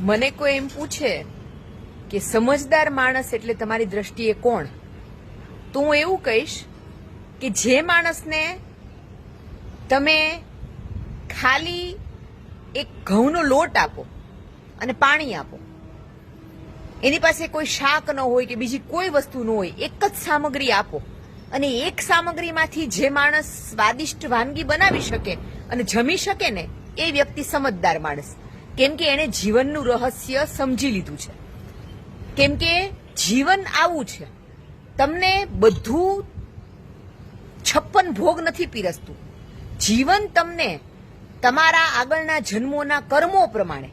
મને કોઈ એમ પૂછે કે સમજદાર માણસ એટલે તમારી દ્રષ્ટિએ કોણ, તો હું એવું કહીશ કે જે માણસને તમે ખાલી એક ઘઉંનો લોટ આપો અને પાણી આપો, એની પાસે કોઈ શાક ન હોય કે બીજી કોઈ વસ્તુ ન હોય, એક જ સામગ્રી આપો અને એક સામગ્રીમાંથી જે માણસ સ્વાદિષ્ટ વાનગી બનાવી શકે અને જમી શકે ને, એ વ્યક્તિ સમજદાર માણસ. કેમ કે એને જીવનનું રહસ્ય સમજી લીધું છે. કેમ કે જીવન આવું છે, તમને બધું 56 ભોગ નથી પીરસતું. જીવન તમને તમારા આગળના જન્મોના કર્મો પ્રમાણે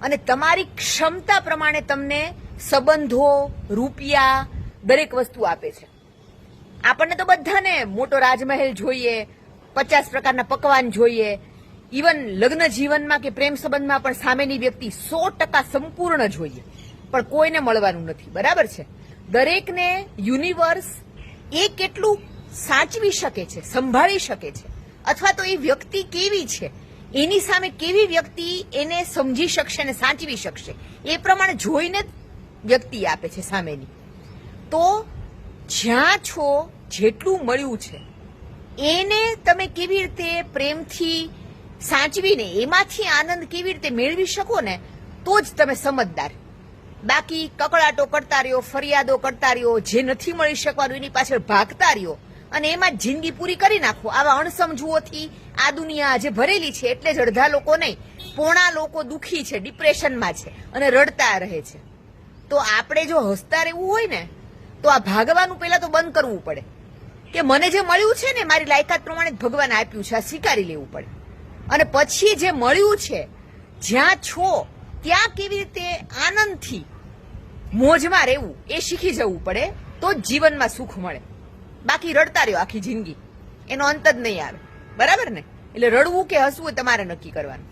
અને તમારી ક્ષમતા પ્રમાણે તમને સંબંધો, રૂપિયા, દરેક વસ્તુ આપે છે. આપણને તો બધાને મોટો રાજમહેલ જોઈએ, 50 પ્રકારના પકવાન જોઈએ, ઇવન લગ્ન જીવનમાં કે પ્રેમ સંબંધમાં પણ સામેની વ્યક્તિ 100% સંપૂર્ણ જોઈએ, પણ કોઈને મળવાનું નથી. બરાબર છે? દરેકને યુનિવર્સ એ કેટલું સાચવી શકે છે, સંભાળી શકે છે, અથવા તો એ વ્યક્તિ કેવી છે, એની સામે કેવી વ્યક્તિ એને સમજી શકશે અને સાચવી શકશે, એ પ્રમાણે જોઈને વ્યક્તિ આપે છે સામેની. તો જ્યાં છો, જેટલું મળ્યું છે એને તમે કેવી રીતે પ્રેમથી સાચવીને એમાંથી આનંદ કેવી રીતે મેળવી શકો ને, તો જ તમે સમજદાર. બાકી કકળાટો કરતા રહ્યો, ફરિયાદો કરતા રહ્યો, જે નથી મળી શકવાનું એની પાછળ ભાગતા રહ્યો અને એમાં જ જિંદગી પૂરી કરી નાખો. આવા અણસમજુઓથી આ દુનિયા આજે ભરેલી છે. એટલે જ અડધા લોકો નહીં, પોણા લોકો દુઃખી છે, ડિપ્રેશનમાં છે અને રડતા રહે છે. તો આપણે જો હસતા રહેવું હોય ને, તો આ ભાગવાનું પહેલા તો બંધ કરવું પડે કે મને જે મળ્યું છે ને મારી લાયકાત પ્રમાણે જ ભગવાન આપ્યું છે, આ સ્વીકારી લેવું પડે. અને પછી જે મળ્યું છે, જ્યાં છો ત્યાં કેવી રીતે આનંદથી મોજમાં રહેવું એ શીખી જવું પડે, તો જ જીવનમાં સુખ મળે. બાકી રડતા રહ્યો આખી જિંદગી, એનો અંત જ નહીં આવે. બરાબર ને? એટલે રડવું કે હસવું તમારે નક્કી કરવાનું.